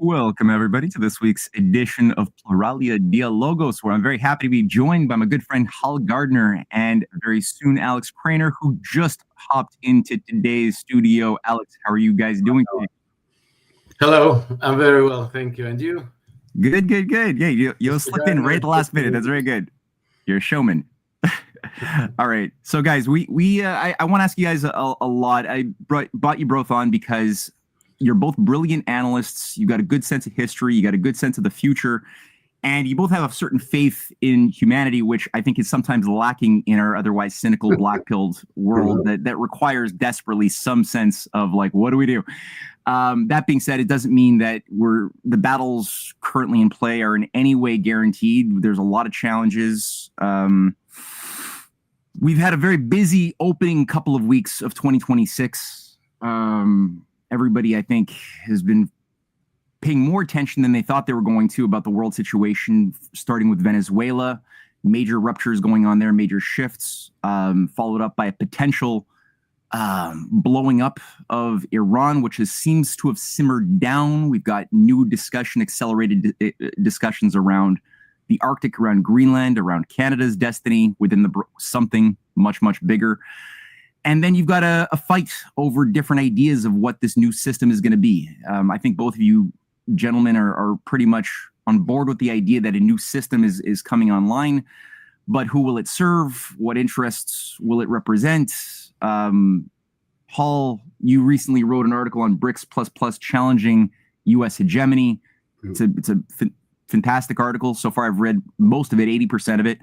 Welcome, everybody, to this week's edition of Pluralia Dialogos, where I'm very happy to be joined by my good friend Gardner and very soon Alex Krainer, who just hopped into today's studio. Alex, how are you guys doing today? Hello, I'm very well, thank you. And you? Good. Yeah, you slipped in right at the last minute. That's very good. You're a showman. All right, so guys, I want to ask you guys a lot. I brought you both on because you're both brilliant analysts. You got a good sense of history. You got a good sense of the future, and you both have a certain faith in humanity, which I think is sometimes lacking in our otherwise cynical, black-pilled world that requires desperately some sense of like, what do we do? That being said, it doesn't mean that the battles currently in play are in any way guaranteed. There's a lot of challenges. We've had a very busy opening couple of weeks of 2026. Everybody, I think, has been paying more attention than they thought they were going to about the world situation, starting with Venezuela, major ruptures going on there, major shifts, followed up by a potential blowing up of Iran, which seems to have simmered down. We've got new accelerated discussions around the Arctic, around Greenland, around Canada's destiny within something much, much bigger. And then you've got a fight over different ideas of what this new system is going to be. I think both of you gentlemen are pretty much on board with the idea that a new system is coming online, but who will it serve? What interests will it represent? Paul, you recently wrote an article on BRICS++ challenging U.S. hegemony. It's a fantastic article. So far, I've read most of it, 80% of it.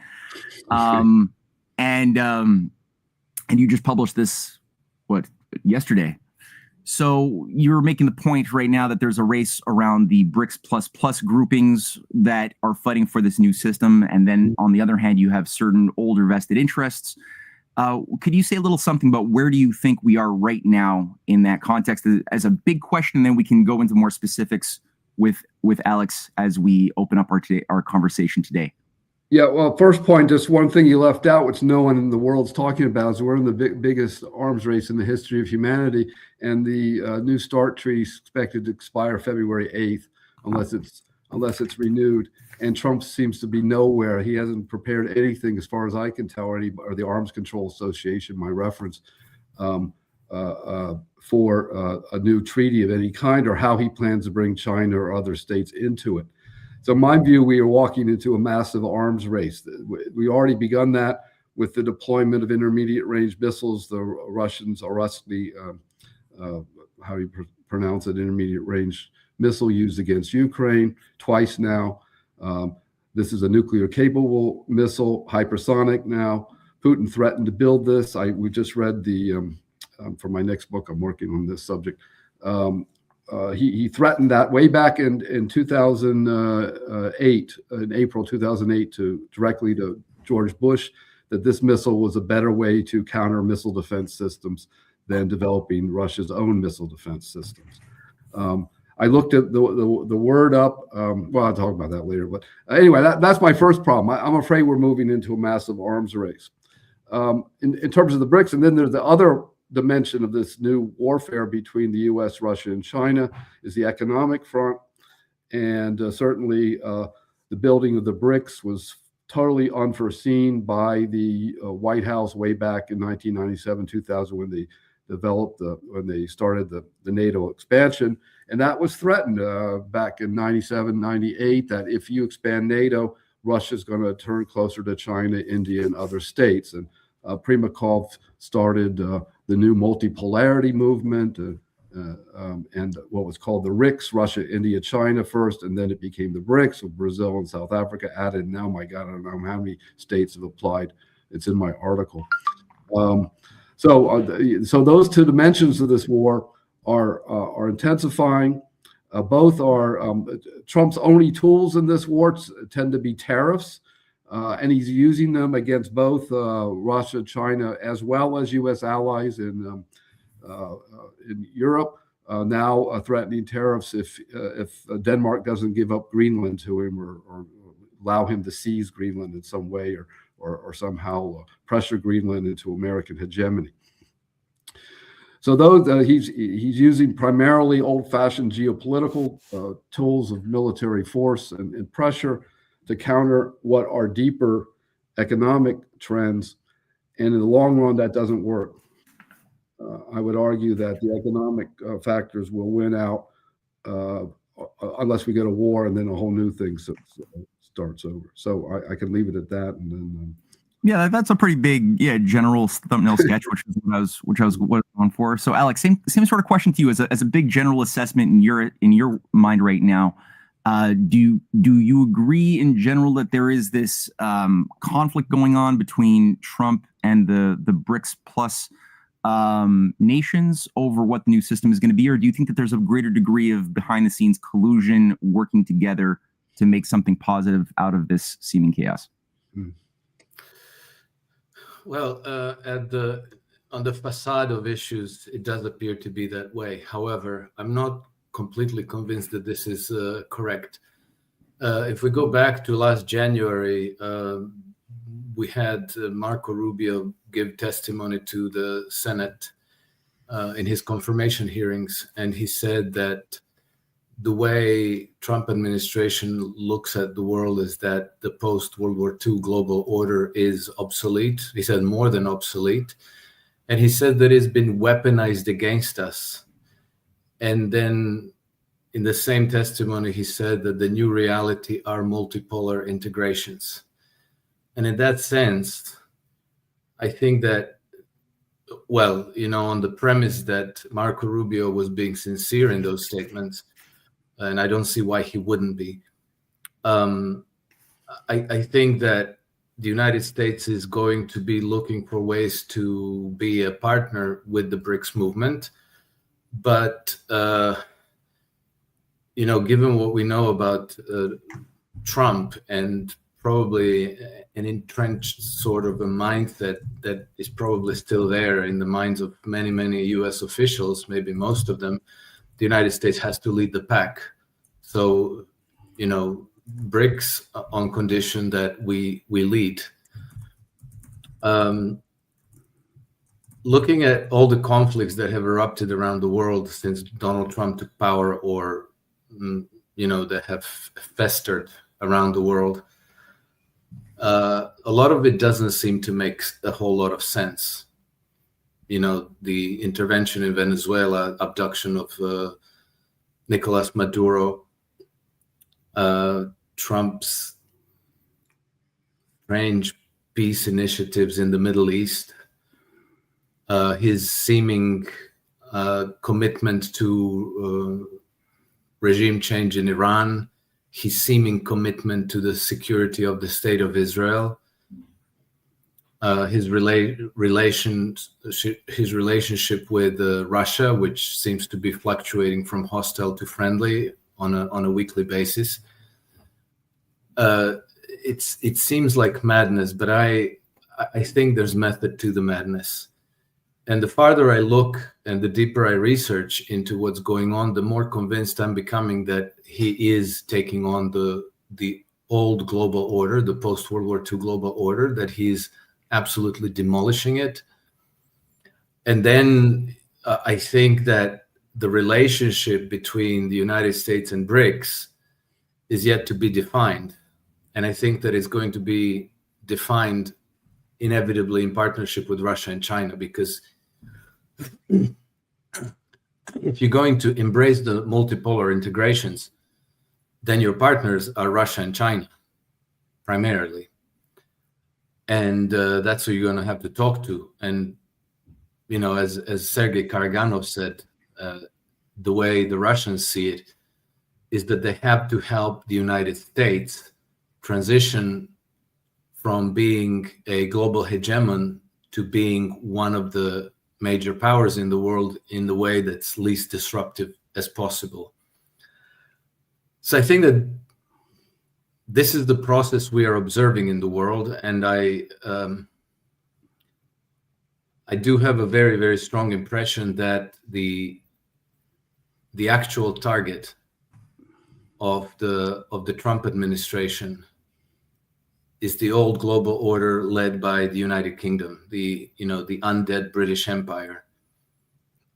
And you just published this, yesterday? So you're making the point right now that there's a race around the BRICS++ groupings that are fighting for this new system. And then on the other hand, you have certain older vested interests. Could you say a little something about where do you think we are right now in that context as a big question? And then we can go into more specifics with Alex as we open up our conversation today. Yeah, well, first point, just one thing you left out, which no one in the world's talking about, is we're in the biggest arms race in the history of humanity, and the New START treaty is expected to expire February 8th, unless it's renewed. And Trump seems to be nowhere. He hasn't prepared anything, as far as I can tell, or the Arms Control Association, my reference, for a new treaty of any kind, or how he plans to bring China or other states into it. So in my view, we are walking into a massive arms race. We already begun that with the deployment of intermediate range missiles. The Russians are rusty, how do you pronounce it, intermediate range missile used against Ukraine twice now. This is a nuclear capable missile, hypersonic now. Putin threatened to build this. We just read for my next book, I'm working on this subject. He threatened that way back in 2008, in April 2008, directly to George Bush, that this missile was a better way to counter missile defense systems than developing Russia's own missile defense systems. I looked at the word up. Well, I'll talk about that later. But anyway, that's my first problem. I'm afraid we're moving into a massive arms race. In terms of the BRICS, and then there's the other dimension of this new warfare between the U.S., Russia, and China is the economic front. And certainly the building of the BRICS was totally unforeseen by the White House way back in 1997, 2000, when they started the NATO expansion. And that was threatened back in 97, 98, that if you expand NATO, Russia's going to turn closer to China, India, and other states. And Primakov started the new multipolarity movement and what was called the RICS, Russia, India, China first, and then it became the BRICS, with Brazil and South Africa added. Now, my God, I don't know how many states have applied. It's in my article. So those two dimensions of this war are intensifying. Both are Trump's only tools in this war tend to be tariffs. And he's using them against both Russia, China, as well as U.S. allies in Europe. Now threatening tariffs if Denmark doesn't give up Greenland to him, or allow him to seize Greenland in some way, or somehow pressure Greenland into American hegemony. So those he's using primarily old-fashioned geopolitical tools of military force and pressure to counter what are deeper economic trends, and in the long run, that doesn't work. I would argue that the economic factors will win out unless we go to war, and then a whole new thing starts over. So I can leave it at that, and then. Yeah, that's a pretty big, general thumbnail sketch, which I was going for. So, Alex, same sort of question to you as a big general assessment in your mind right now. Do you agree in general that there is this conflict going on between Trump and the BRICS plus nations over what the new system is going to be, or do you think that there's a greater degree of behind the scenes collusion working together to make something positive out of this seeming chaos? Well, on the facade of issues, it does appear to be that way. However, I'm not completely convinced that this is correct. If we go back to last January, we had Marco Rubio give testimony to the Senate in his confirmation hearings, and he said that the way Trump administration looks at the world is that the post-World War II global order is obsolete. He said more than obsolete. And he said that it's been weaponized against us. And then in the same testimony, he said that the new reality are multipolar integrations. And in that sense, I think that, well, on the premise that Marco Rubio was being sincere in those statements, and I don't see why he wouldn't be. I think that the United States is going to be looking for ways to be a partner with the BRICS movement. But, given what we know about Trump and probably an entrenched sort of a mindset that is probably still there in the minds of many, many U.S. officials, maybe most of them, the United States has to lead the pack. So, BRICS on condition that we lead. Looking at all the conflicts that have erupted around the world since Donald Trump took power, or, that have festered around the world, a lot of it doesn't seem to make a whole lot of sense. The intervention in Venezuela, abduction of Nicolas Maduro, Trump's strange peace initiatives in the Middle East, his seeming commitment to regime change in Iran, his seeming commitment to the security of the State of Israel, his relationship with Russia, which seems to be fluctuating from hostile to friendly on a weekly basis. It seems like madness, but I think there's method to the madness. And the farther I look and the deeper I research into what's going on, the more convinced I'm becoming that he is taking on the old global order, the post-World War II global order, that he's absolutely demolishing it. And then I think that the relationship between the United States and BRICS is yet to be defined. And I think that it's going to be defined inevitably in partnership with Russia and China, because if you're going to embrace the multipolar integrations, then your partners are Russia and China, primarily. And that's who you're going to have to talk to. And, as Sergei Karaganov said, the way the Russians see it is that they have to help the United States transition from being a global hegemon to being one of the major powers in the world in the way that's least disruptive as possible. So I think that this is the process we are observing in the world, and I do have a very, very strong impression that the actual target of the Trump administration is the old global order led by the United Kingdom, the undead British Empire.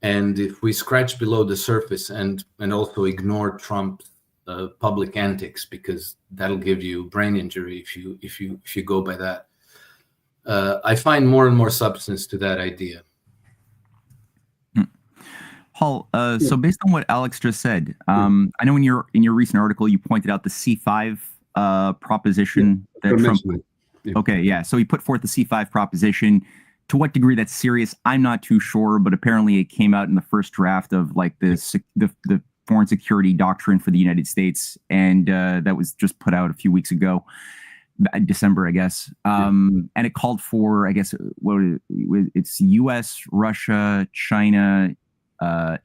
And if we scratch below the surface and also ignore Trump's public antics, because that'll give you brain injury if you go by that, I find more and more substance to that idea. Paul, so based on what Alex just said, I know in your recent article you pointed out the C5 proposition that Trump. Okay, yeah. So he put forth the C5 proposition. To what degree that's serious, I'm not too sure, but apparently it came out in the first draft of like the foreign security doctrine for the United States, and that was just put out a few weeks ago, December, I guess. And it called for, I guess, it's U.S., Russia, China,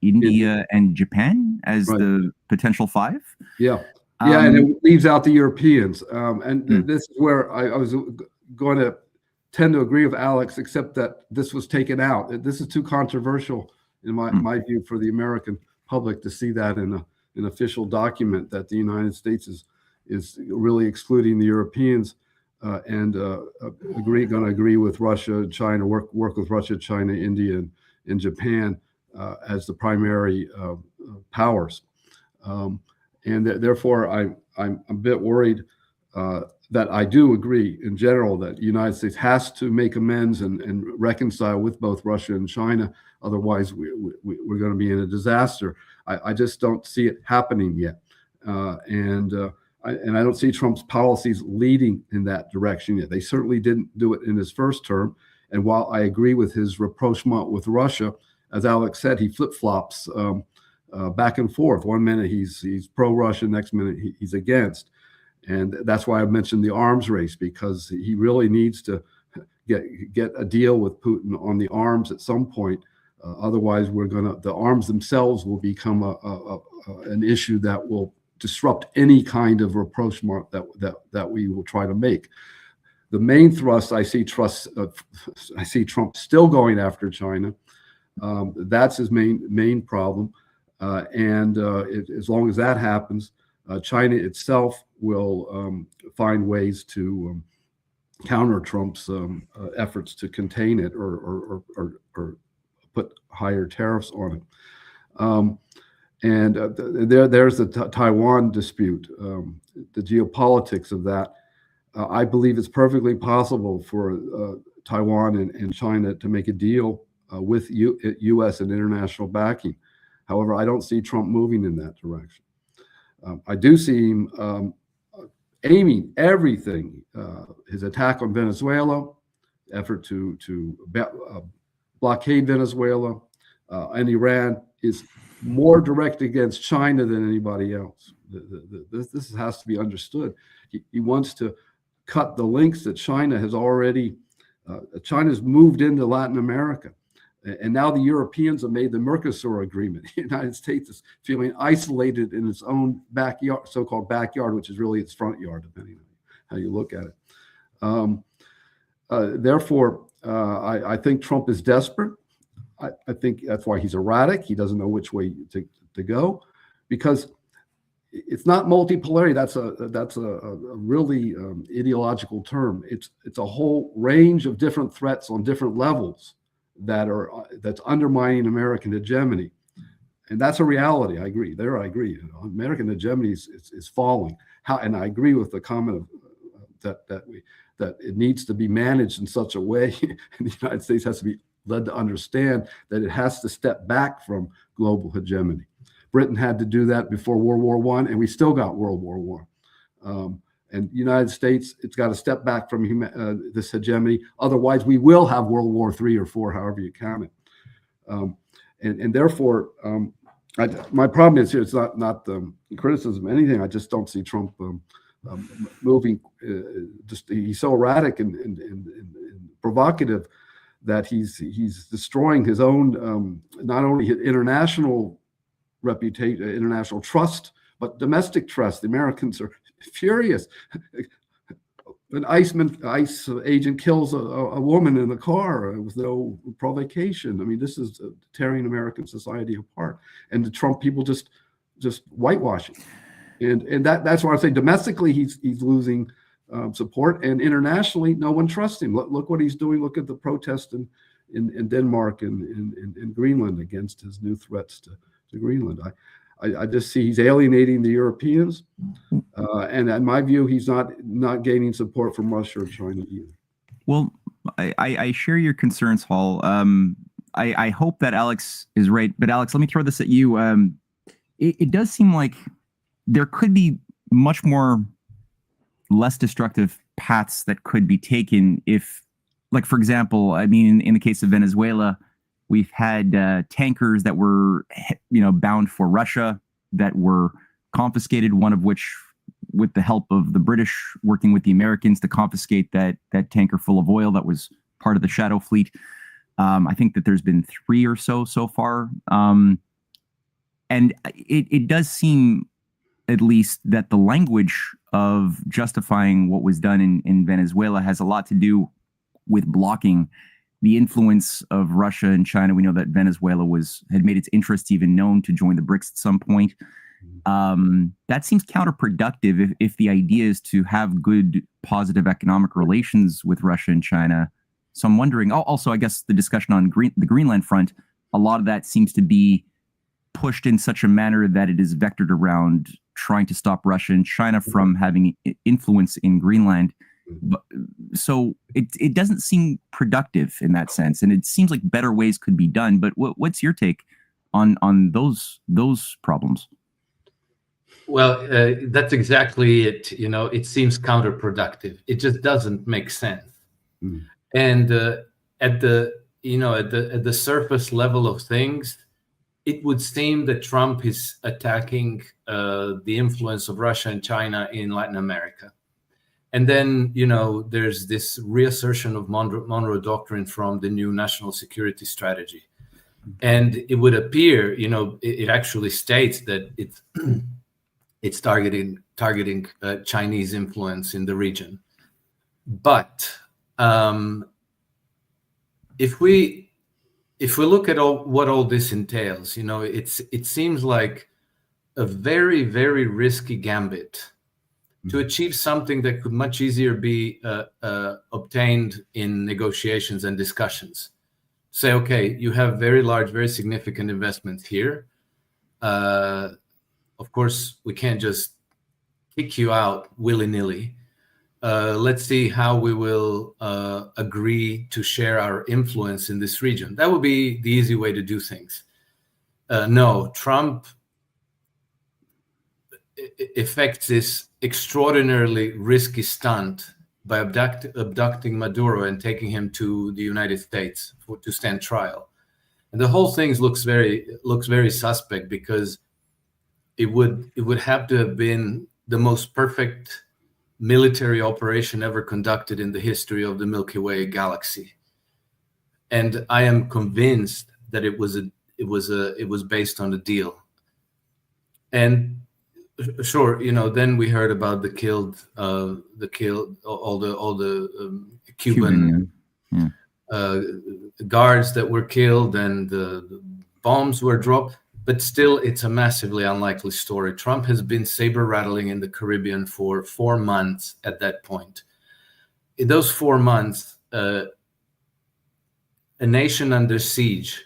India, and Japan as the potential five. Yeah, and it leaves out the Europeans. And this is where I was going to tend to agree with Alex, except that this was taken out. This is too controversial in my view for the American public to see that in an official document that the United States is really excluding the Europeans and going to agree with Russia, China, work with Russia, China, India, and Japan as the primary powers. And therefore, I'm a bit worried that I do agree in general that the United States has to make amends and reconcile with both Russia and China. Otherwise, we're going to be in a disaster. I just don't see it happening yet. And I don't see Trump's policies leading in that direction yet. They certainly didn't do it in his first term. And while I agree with his rapprochement with Russia, as Alex said, he flip-flops back and forth. One minute he's pro-Russia, next minute he's against. And that's why I mentioned the arms race, because he really needs to get a deal with Putin on the arms at some point. Otherwise, the arms themselves will become an issue that will disrupt any kind of rapprochement that we will try to make. The main thrust I see Trump still going after China. That's his main problem, and as long as that happens, China itself will find ways to counter Trump's efforts to contain it or put higher tariffs on it. And there's the Taiwan dispute, the geopolitics of that. I believe it's perfectly possible for Taiwan and China to make a deal with U.S. and international backing. However, I don't see Trump moving in that direction. I do see him aiming everything, his attack on Venezuela, effort to blockade Venezuela, and Iran is more direct against China than anybody else. This has to be understood. He wants to cut the links that China has already, China's moved into Latin America. And now the Europeans have made the Mercosur agreement. The United States is feeling isolated in its own backyard, so-called backyard, which is really its front yard, depending on how you look at it. Therefore, I think Trump is desperate. I think that's why he's erratic. He doesn't know which way to go, because it's not multipolarity. That's a really ideological term. It's a whole range of different threats on different levels that's undermining American hegemony, and that's a reality. I agree. I agree. American hegemony is falling. And I agree with the comment that it needs to be managed in such a way, and the United States has to be led to understand that it has to step back from global hegemony. Britain had to do that before World War I, and we still got World War I. And the United States, it's got to step back from this hegemony. Otherwise, we will have World War III or IV, however you count it. And therefore, my problem is here, it's not criticism of anything. I just don't see Trump moving. He's so erratic and provocative that he's destroying his own, not only his international reputation, international trust, but domestic trust. The Americans are furious. An ICE agent kills a woman in the car with no provocation. I mean, this is tearing American society apart. And the Trump people just whitewashing. And that's why I say domestically he's losing support, and internationally no one trusts him. Look what he's doing. Look at the protest in Denmark and in Greenland against his new threats to Greenland. I just see he's alienating the Europeans, and in my view, he's not gaining support from Russia or China either. Well, I share your concerns, Hall. I hope that Alex is right, but Alex, let me throw this at you. It does seem like there could be much more less destructive paths that could be taken if, like, for example, I mean, in the case of Venezuela, we've had tankers that were, bound for Russia that were confiscated, one of which, with the help of the British working with the Americans to confiscate that tanker full of oil that was part of the Shadow Fleet. I think that there's been 3 or so far. And it does seem, at least, that the language of justifying what was done in Venezuela has a lot to do with blocking the influence of Russia and China. We know that Venezuela had made its interests even known to join the BRICS at some point. That seems counterproductive if the idea is to have good, positive economic relations with Russia and China. So I'm wondering, also, I guess the discussion on the Greenland front, a lot of that seems to be pushed in such a manner that it is vectored around trying to stop Russia and China from having influence in Greenland. So it doesn't seem productive in that sense, and it seems like better ways could be done. But what's your take on those problems? Well, that's exactly it. It seems counterproductive. It just doesn't make sense. And at the surface level of things, it would seem that Trump is attacking the influence of Russia and China in Latin America. And then, there's this reassertion of Monroe Doctrine from the new national security strategy. And it would appear, it actually states that it's targeting Chinese influence in the region. But if we look at what all this entails, it seems like a very, very risky gambit to achieve something that could much easier be obtained in negotiations and discussions. Say, okay, you have very large, very significant investments here. Of course, we can't just kick you out willy-nilly. Let's see how we will agree to share our influence in this region. That would be the easy way to do things. No, Trump effects this extraordinarily risky stunt by abducting Maduro and taking him to the United States to stand trial. And the whole thing looks very suspect, because it would have to have been the most perfect military operation ever conducted in the history of the Milky Way galaxy. And I am convinced that it was based on a deal. And sure, then we heard about all the Cuban guards that were killed, and the bombs were dropped. But still, it's a massively unlikely story. Trump has been saber rattling in the Caribbean for 4 months at that point. In those 4 months, a nation under siege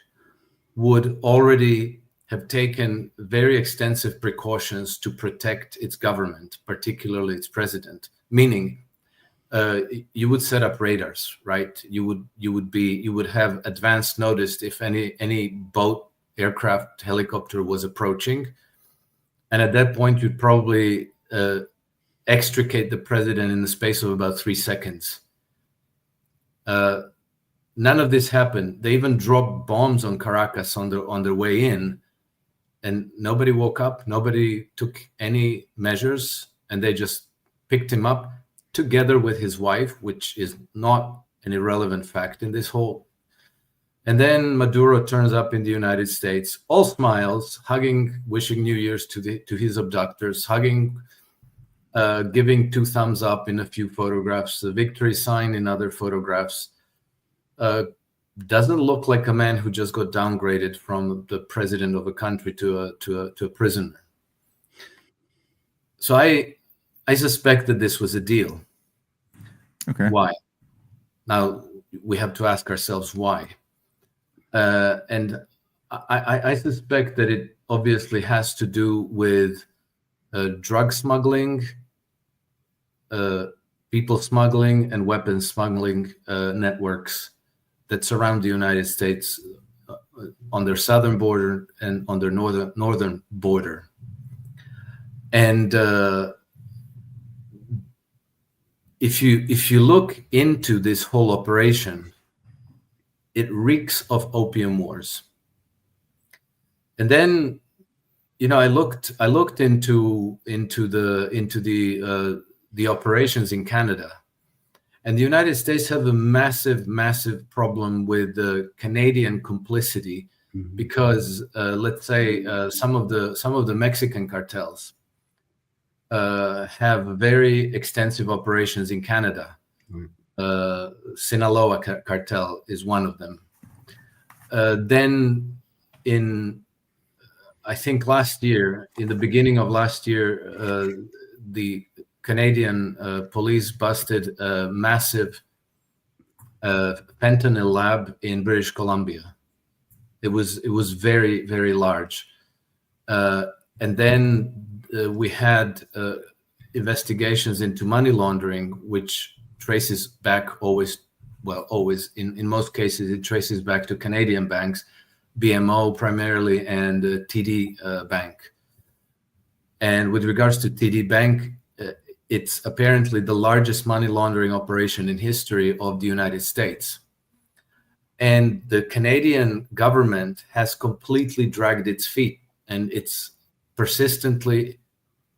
would already have taken very extensive precautions to protect its government, particularly its president. Meaning, you would set up radars, right? You would have advanced notice if any boat, aircraft, helicopter was approaching, and at that point you'd probably extricate the president in the space of about 3 seconds. None of this happened. They even dropped bombs on Caracas on their way in, and nobody woke up. Nobody took any measures, and they just picked him up together with his wife, which is not an irrelevant fact in this whole. And then Maduro turns up in the United States, all smiles, hugging, wishing New Year's to his abductors, hugging, giving 2 thumbs up in a few photographs, a victory sign in other photographs. Doesn't look like a man who just got downgraded from the president of a country to a prisoner. So I suspect that this was a deal. Okay. Why? Now we have to ask ourselves why. And I suspect that it obviously has to do with drug smuggling, people smuggling, and weapons smuggling networks that surround the United States on their southern border and on their northern border. And if you look into this whole operation, it reeks of opium wars. And then, I looked into the operations in Canada, and the United States have a massive problem with the Canadian complicity, because let's say some of the Mexican cartels have very extensive operations in Canada. Sinaloa cartel is one of them. Then I think in the beginning of last year, the Canadian police busted a massive fentanyl lab in British Columbia. It was very, very large. And then we had investigations into money laundering, which traces back always, in most cases, it traces back to Canadian banks, BMO primarily, and TD Bank. And with regards to TD Bank, it's apparently the largest money laundering operation in history of the United States. And the Canadian government has completely dragged its feet, and it's persistently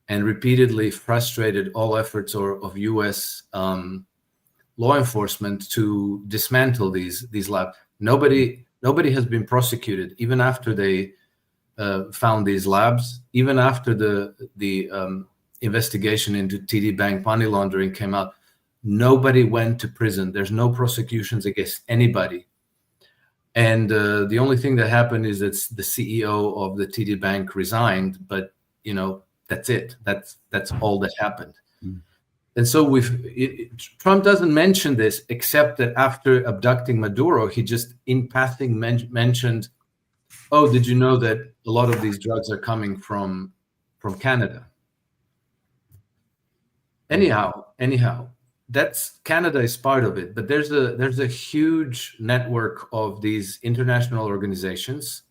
and repeatedly frustrated all efforts of U.S. Law enforcement to dismantle these labs. Nobody has been prosecuted, even after they found these labs, even after the investigation into TD Bank money laundering came out. Nobody went to prison. There's no prosecutions against anybody. And the only thing that happened is that the CEO of the TD Bank resigned, but that's it. That's all that happened. And so Trump doesn't mention this, except that after abducting Maduro, he just in passing mentioned, "Oh, did you know that a lot of these drugs are coming from Canada?" Anyhow, that's Canada is part of it, but there's a huge network of these international organizations,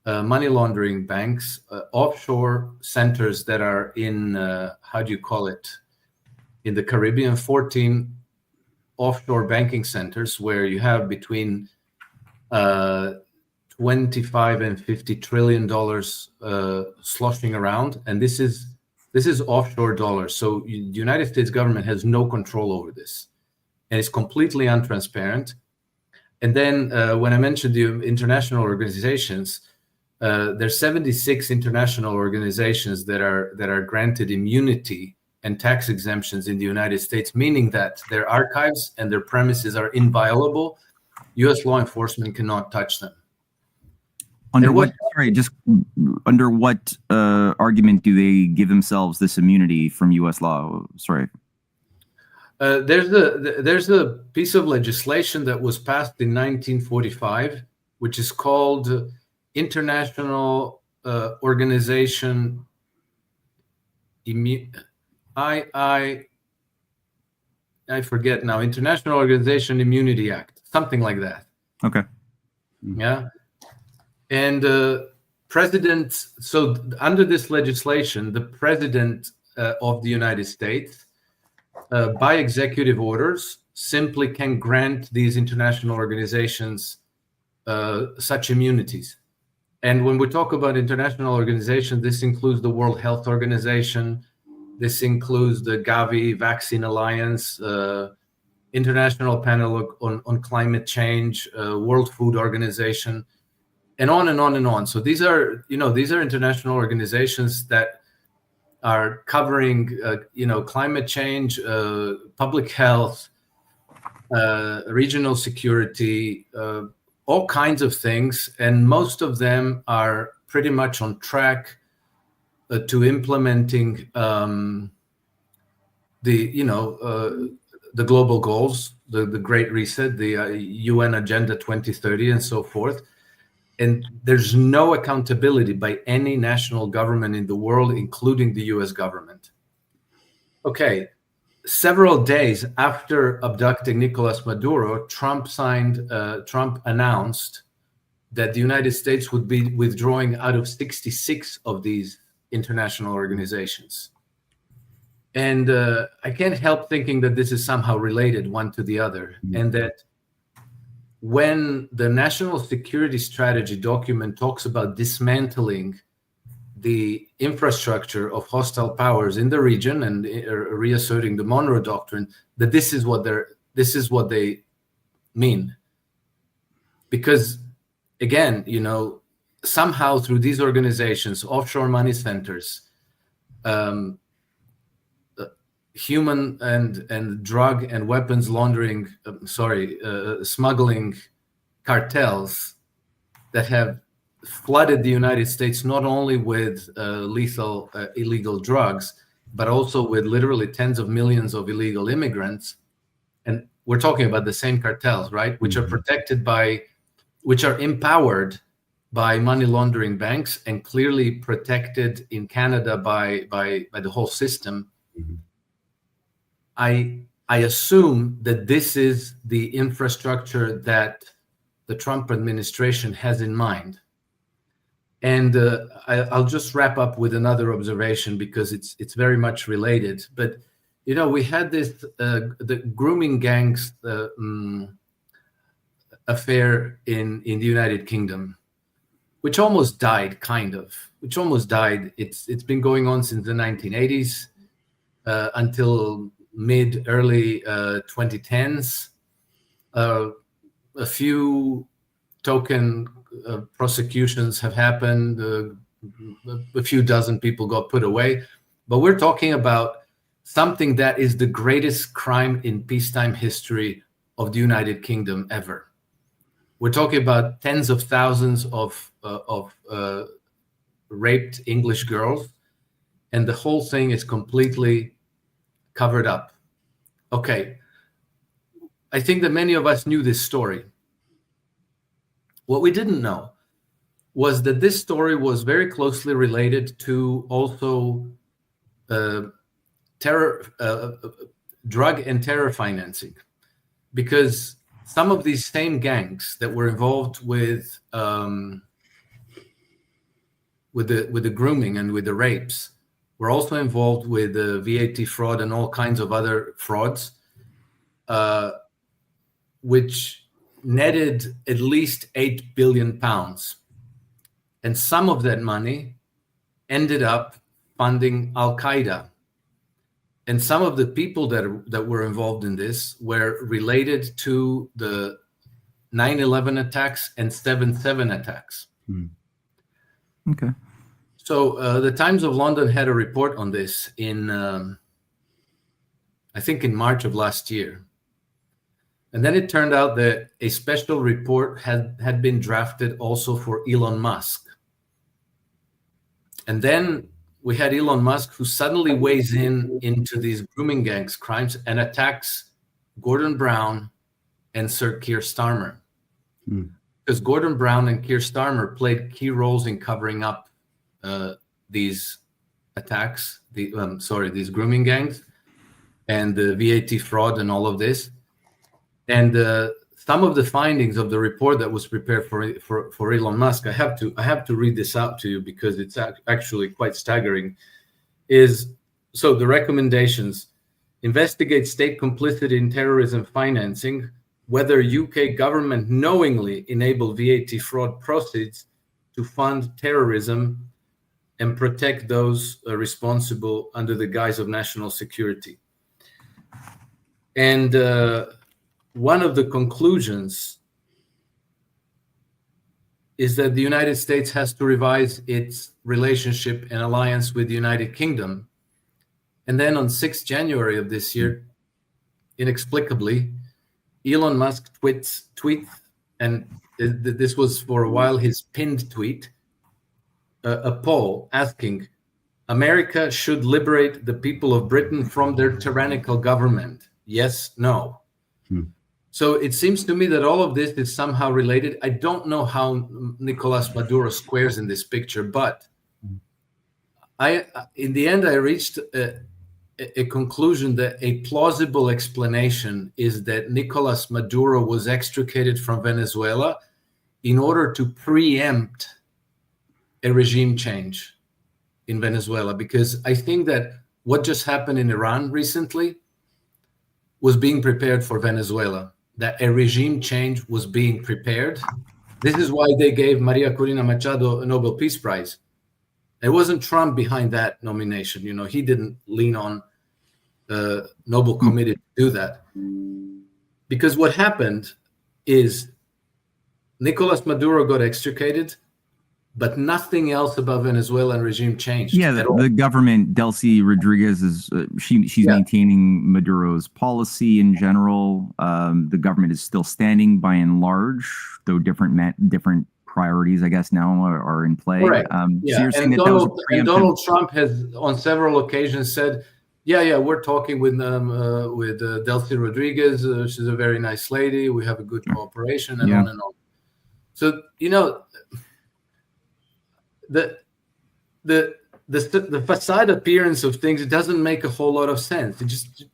money laundering banks, offshore centers that are in in the Caribbean, 14 offshore banking centers where you have between 25 and $50 trillion sloshing around, and this is offshore dollars. So the United States government has no control over this, and it's completely untransparent. And then when I mentioned the international organizations, there's 76 international organizations that are granted immunity and tax exemptions in the United States, meaning that their archives and their premises are inviolable. U.S. law enforcement cannot touch them. Under what argument do they give themselves this immunity from U.S. law? Sorry. There's a piece of legislation that was passed in 1945, which is called International Organization I forget now. International Organization Immunity Act, something like that. Okay. Yeah. And presidents, so under this legislation, the president of the United States, by executive orders, simply can grant these international organizations such immunities. And when we talk about international organizations, this includes the World Health Organization, this includes the Gavi Vaccine Alliance, International Panel on Climate Change, World Food Organization, and on and on and on. So these are international organizations that are covering, climate change, public health, regional security, all kinds of things, and most of them are pretty much on track to implementing the global goals, the Great Reset, the UN Agenda 2030, and so forth. And there's no accountability by any national government in the world, including the US government. Okay, several days after abducting Nicolas Maduro, Trump announced that the United States would be withdrawing out of 66 of these international organizations. And I can't help thinking that this is somehow related one to the other, and that when the national security strategy document talks about dismantling the infrastructure of hostile powers in the region and reasserting the Monroe Doctrine, that this is what they mean. Because again, somehow through these organizations, offshore money centers, human and drug and weapons laundering, smuggling cartels that have flooded the United States not only with lethal illegal drugs, but also with literally tens of millions of illegal immigrants. And we're talking about the same cartels, right? Which are which are empowered by money laundering banks and clearly protected in Canada by the whole system. I assume that this is the infrastructure that the Trump administration has in mind. And I'll just wrap up with another observation because it's very much related. But we had this the grooming gangs affair in the United Kingdom, which almost died. It's been going on since the 1980s until early 2010s. A few token prosecutions have happened. A few dozen people got put away. But we're talking about something that is the greatest crime in peacetime history of the United Kingdom ever. We're talking about tens of thousands of raped English girls, and the whole thing is completely covered up. Okay, I think that many of us knew this story. What we didn't know was that this story was very closely related to also drug and terror financing, because some of these same gangs that were involved with the grooming and with the rapes were also involved with the VAT fraud and all kinds of other frauds, which netted at least £8 billion. And some of that money ended up funding Al-Qaeda. And some of the people that were involved in this were related to the 9/11 attacks and 7/7 attacks. Okay. So the Times of London had a report on this in, I think in March of last year. And then it turned out that a special report had been drafted also for Elon Musk. And then we had Elon Musk, who suddenly weighs into these grooming gangs crimes and attacks Gordon Brown and Sir Keir Starmer. Because Gordon Brown and Keir Starmer played key roles in covering up these attacks, these grooming gangs and the VAT fraud and all of this. And some of the findings of the report that was prepared for Elon Musk, I have to read this out to you because it's actually quite staggering. So the recommendations: investigate state complicity in terrorism financing, whether UK government knowingly enabled VAT fraud proceeds to fund terrorism, and protect those responsible under the guise of national security. And one of the conclusions is that the United States has to revise its relationship and alliance with the United Kingdom. And then on 6th January of this year, inexplicably, Elon Musk tweets, and this was for a while his pinned tweet, a poll asking, America should liberate the people of Britain from their tyrannical government. Yes, no. Hmm. So it seems to me that all of this is somehow related. I don't know how Nicolas Maduro squares in this picture, but in the end, I reached a conclusion that a plausible explanation is that Nicolas Maduro was extricated from Venezuela in order to preempt a regime change in Venezuela, because I think that what just happened in Iran recently was being prepared for Venezuela, that a regime change was being prepared. This is why they gave Maria Corina Machado a Nobel Peace Prize. It wasn't Trump behind that nomination. You know, he didn't lean on the Nobel Committee to do that. Because what happened is Nicolas Maduro got extricated, but nothing else about Venezuelan regime changed. Yeah, the government, Delcy Rodriguez, is she's maintaining Maduro's policy in general. The government is still standing by and large, though different priorities, I guess, now are in play. Correct. So you're saying and Donald Trump has on several occasions said, yeah, we're talking with Delcy Rodriguez. She's a very nice lady. We have a good cooperation, and on and on. So, you know, the facade appearance of things, it doesn't make a whole lot of sense.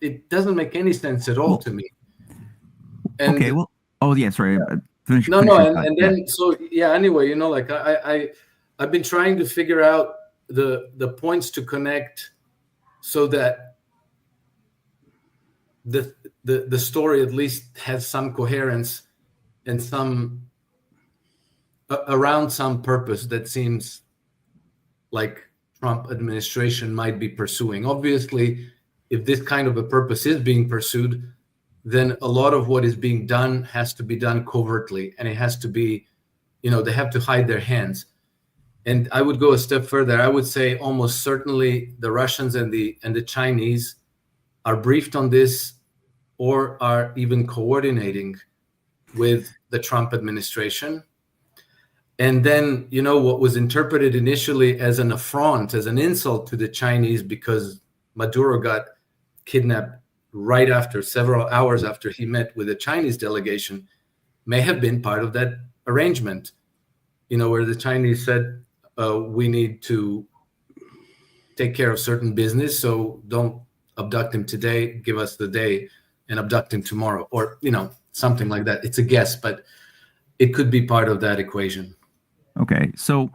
It doesn't make any sense at all to me. And okay, well, sorry. Finish and then so anyway, you know, like I've been trying to figure out the points to connect so that the story at least has some coherence and some around some purpose that seems like Trump administration might be pursuing. Obviously, if this kind of a purpose is being pursued, then a lot of what is being done has to be done covertly, and it has to be, you know, they have to hide their hands. And I would go a step further. I would say almost certainly the Russians and the Chinese are briefed on this, or are even coordinating with the Trump administration. And then, you know, what was interpreted initially as an affront, as an insult to the Chinese because Maduro got kidnapped right after, several hours after he met with a Chinese delegation, may have been part of that arrangement, you know, where the Chinese said, we need to take care of certain business, so don't abduct him today, give us the day and abduct him tomorrow, or, you know, something like that. It's a guess, but it could be part of that equation. Okay, so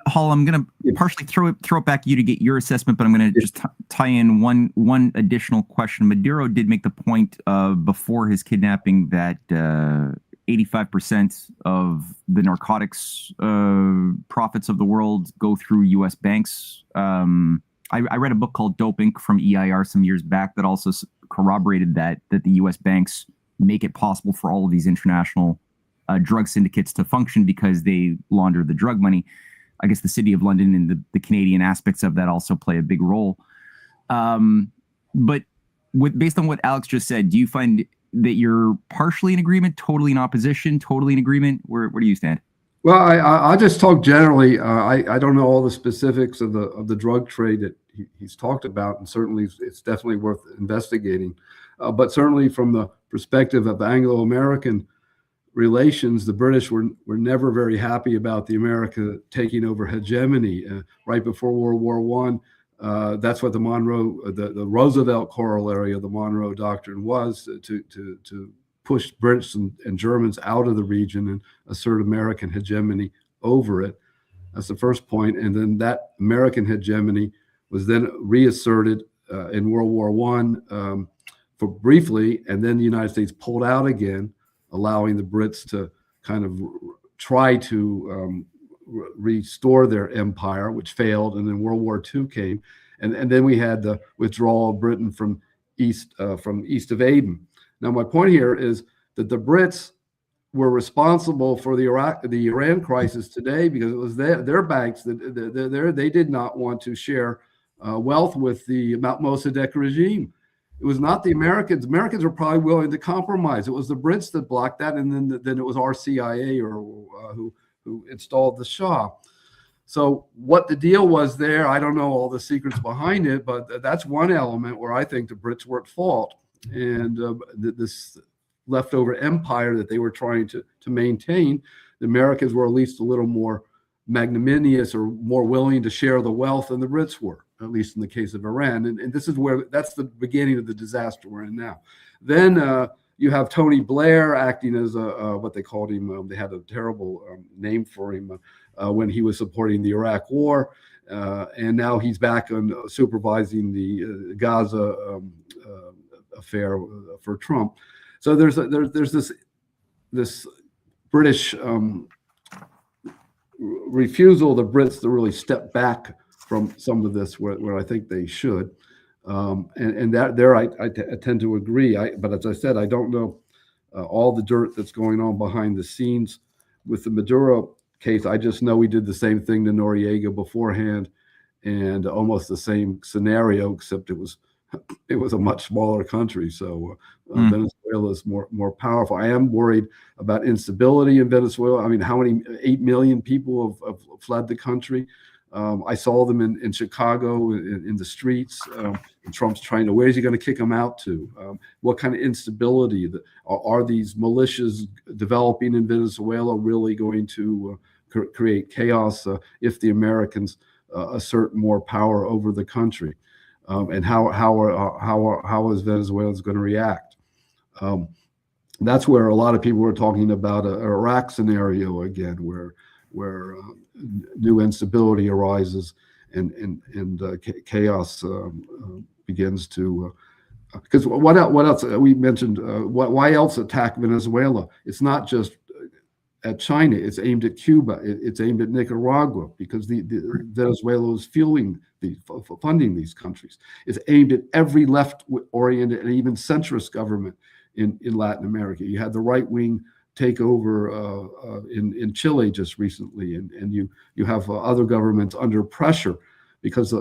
Hall, I'm going to partially throw it back to you to get your assessment, but I'm going to just tie in one additional question. Maduro did make the point before his kidnapping that 85% of the narcotics profits of the world go through U.S. banks. I read a book called Dope Inc. from EIR some years back that also corroborated that the U.S. banks make it possible for all of these international drug syndicates to function because they launder the drug money. I guess the City of London and the Canadian aspects of that also play a big role. But based on what Alex just said, do you find that you're partially in agreement, totally in opposition, totally in agreement? Where do you stand? Well, I just talk generally. I don't know all the specifics of the drug trade that he's talked about, and certainly it's definitely worth investigating. But certainly from the perspective of Anglo-American relations, the British were never very happy about the America taking over hegemony. Right before World War I, that's what the Roosevelt corollary of the Monroe Doctrine was, to push Brits and Germans out of the region and assert American hegemony over it. That's the first point. And then that American hegemony was then reasserted in World War I for briefly, and then the United States pulled out again, allowing the Brits to kind of try to restore their empire, which failed. And then World War II came. And then we had the withdrawal of Britain from east of Aden. Now, my point here is that the Brits were responsible for the Iran crisis today because it was their banks that they did not want to share wealth with the Mossadegh regime. It was not the Americans. Americans were probably willing to compromise. It was the Brits that blocked that, and then it was our CIA who installed the Shah. So what the deal was there, I don't know all the secrets behind it, but that's one element where I think the Brits were at fault. this leftover empire that they were trying to maintain, the Americans were at least a little more magnanimous or more willing to share the wealth than the Brits were, at least in the case of Iran. And this is that's the beginning of the disaster we're in now. Then you have Tony Blair acting as what they called him. They had a terrible name for him when he was supporting the Iraq War. And now he's back on supervising the Gaza affair for Trump. So there's this British refusal of the Brits to really step back from some of this where I think they should. And that there I tend to agree. But as I said, I don't know all the dirt that's going on behind the scenes with the Maduro case. I just know we did the same thing to Noriega beforehand, and almost the same scenario, except it was a much smaller country. So Venezuela is more powerful. I am worried about instability in Venezuela. I mean, how many 8 million people have fled the country? I saw them in Chicago in the streets. And Trump's trying to, where's he going to kick them out to? What kind of instability? Are these militias developing in Venezuela really going to create chaos if the Americans assert more power over the country? And how is Venezuela going to react? That's where a lot of people were talking about an Iraq scenario again, where new instability arises and chaos begins to. Because what else we mentioned? Why else attack Venezuela? It's not just at China. It's aimed at Cuba. It's aimed at Nicaragua, because the Venezuela is funding these countries. It's aimed at every left-oriented and even centrist government in Latin America. You had the right-wing take over in Chile just recently, and you have other governments under pressure because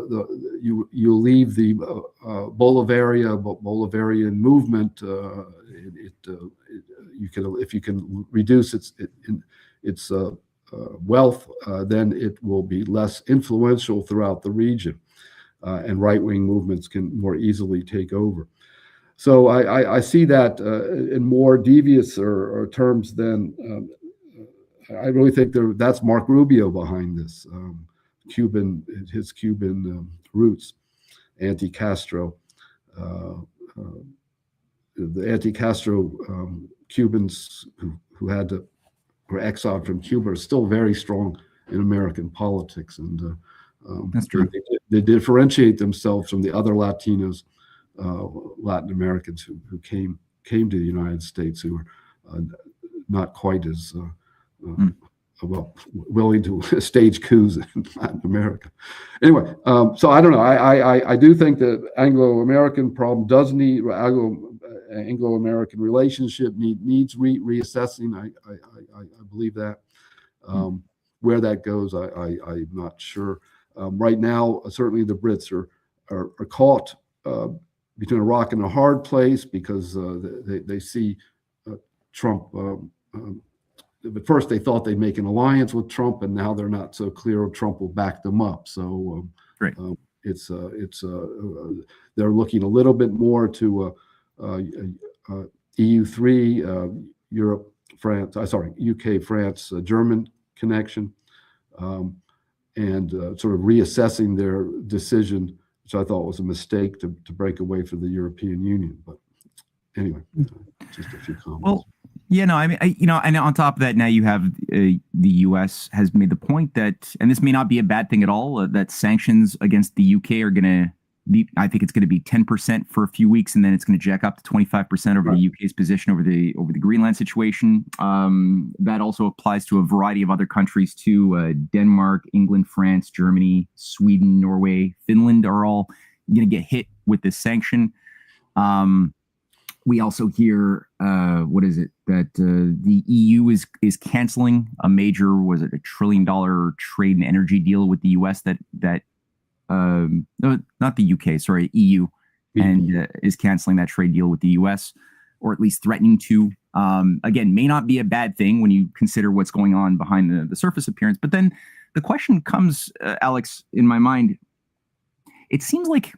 you leave the Bolivarian movement. If you can reduce its wealth, then it will be influential throughout the region, and right-wing movements can more easily take over. So I see that in more devious or terms than I really think that's Mark Rubio behind this, his Cuban roots, anti-Castro. The anti-Castro Cubans who were exiled from Cuba are still very strong in American politics, and that's true. They differentiate themselves from the other Latinos, Latin Americans who came to the United States, who are not quite as willing to stage coups in Latin America. Anyway, so I don't know. I do think that Anglo-American problem does need Anglo-American relationship needs reassessing. I believe that. Where that goes, I'm not sure. Right now, certainly the Brits are caught between a rock and a hard place, because they see Trump. But first, they thought they'd make an alliance with Trump, and now they're not so clear if Trump will back them up. So right. They're looking a little bit more to EU3, Europe, France. UK, France, German connection, and sort of reassessing their decision, which I thought was a mistake to break away from the European Union. But anyway, just a few comments. Well, yeah, no, I mean, and on top of that, now you have the U.S. has made the point that, and this may not be a bad thing at all, that sanctions against the UK are going to be, I think it's going to be 10% for a few weeks, and then it's going to jack up to 25% over the UK's position over the Greenland situation. That also applies to a variety of other countries too. Denmark, England, France, Germany, Sweden, Norway, Finland are all going to get hit with this sanction. We also hear, that the EU is canceling a major, $1 trillion trade and energy deal with the US no, not the UK, sorry, EU, and is canceling that trade deal with the US, or at least threatening to. Again, may not be a bad thing when you consider what's going on behind the surface appearance. But then the question comes, Alex, in my mind, it seems like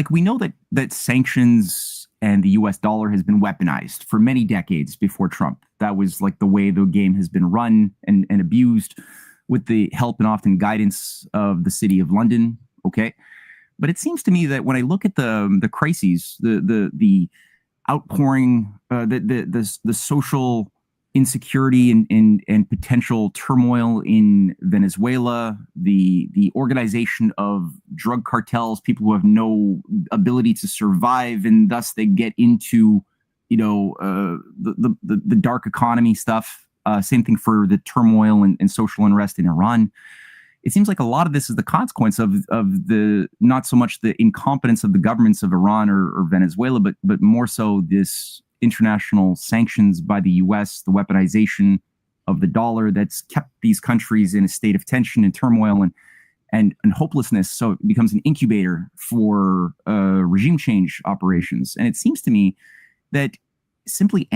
we know that sanctions and the US dollar has been weaponized for many decades before Trump. That was like the way the game has been run and abused with the help and often guidance of the City of London. Okay. But it seems to me that when I look at the crises, the outpouring, the social insecurity and potential turmoil in Venezuela, the organization of drug cartels, people who have no ability to survive, and thus they get into, the dark economy stuff. Same thing for the turmoil and social unrest in Iran. It seems like a lot of this is the consequence of the, not so much the incompetence of the governments of Iran or Venezuela, but more so this international sanctions by the US, the weaponization of the dollar that's kept these countries in a state of tension and turmoil and hopelessness. So it becomes an incubator for regime change operations. And it seems to me that simply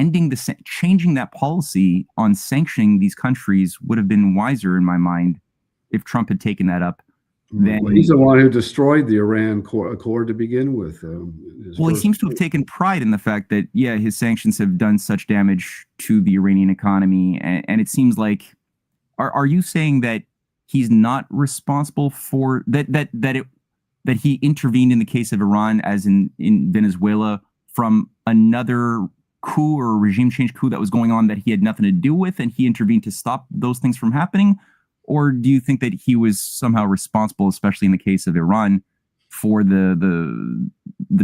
changing that policy on sanctioning these countries would have been wiser in my mind if Trump had taken that up. Then, well, he's the one who destroyed the Iran Accord to begin with. He seems to have taken pride in the fact that, his sanctions have done such damage to the Iranian economy. And it seems like, are you saying that he's not responsible for that he intervened in the case of Iran, as in Venezuela, from another coup or regime change coup that was going on that he had nothing to do with, and he intervened to stop those things from happening? Or do you think that he was somehow responsible, especially in the case of Iran, for the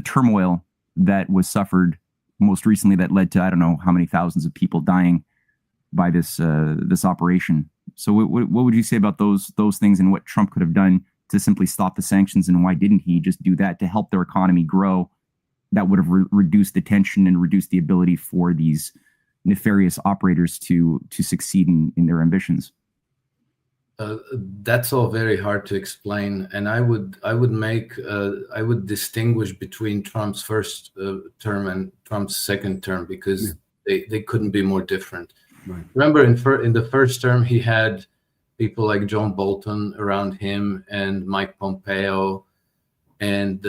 turmoil that was suffered most recently that led to, I don't know how many thousands of people dying by this operation? So what would you say about those things and what Trump could have done to simply stop the sanctions, and why didn't he just do that to help their economy grow? That would have reduced the tension and reduced the ability for these nefarious operators to succeed in their ambitions. That's all very hard to explain, and I would distinguish between Trump's first term and Trump's second term, because they couldn't be more different. Right. Remember, in the first term, he had people like John Bolton around him, and Mike Pompeo, and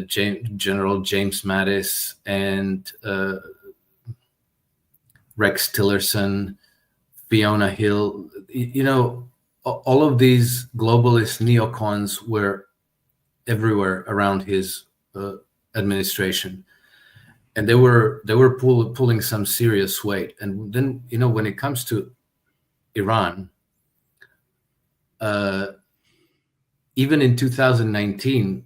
General James Mattis, and Rex Tillerson, Fiona Hill. All of these globalist neocons were everywhere around his administration, and they were pulling some serious weight. And then, when it comes to Iran, even in 2019,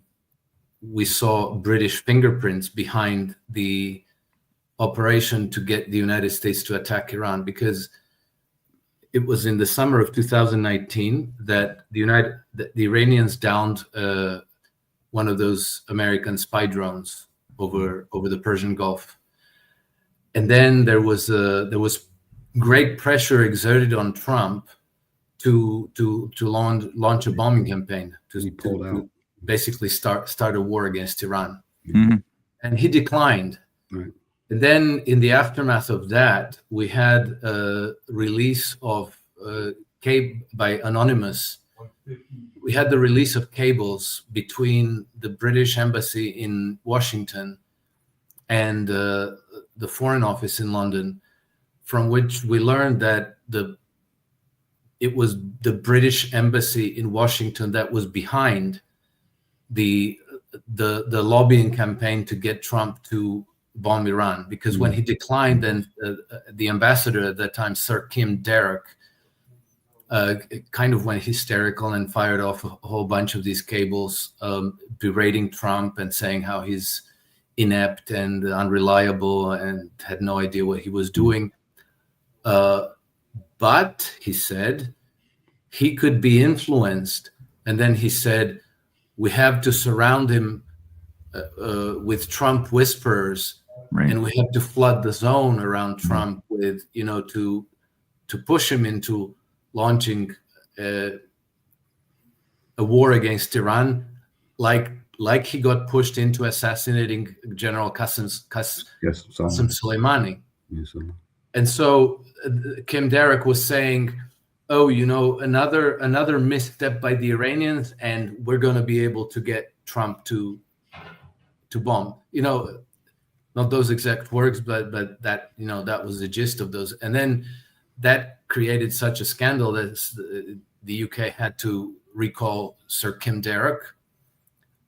we saw British fingerprints behind the operation to get the United States to attack Iran, because it was in the summer of 2019 that the Iranians downed one of those American spy drones over the Persian Gulf, and then there was great pressure exerted on Trump to launch a bombing campaign to basically start a war against Iran, and he declined. Right. And then in the aftermath of that, we had a release of by Anonymous. We had the release of cables between the British embassy in Washington and the Foreign Office in London, from which we learned that it was the British embassy in Washington that was behind the lobbying campaign to get Trump to bomb Iran, because when he declined, then the ambassador at that time, Sir Kim Derrick, kind of went hysterical and fired off a whole bunch of these cables, berating Trump and saying how he's inept and unreliable and had no idea what he was doing. But he said he could be influenced, and then he said we have to surround him with Trump whisperers. Right. And we have to flood the zone around Trump with, to push him into launching a war against Iran, like he got pushed into assassinating General Qasem Soleimani. Yes, and so Kim Derrick was saying, another misstep by the Iranians, and we're going to be able to get Trump to bomb. not those exact words, but that, that was the gist of those. And then that created such a scandal that the UK had to recall Sir Kim Darroch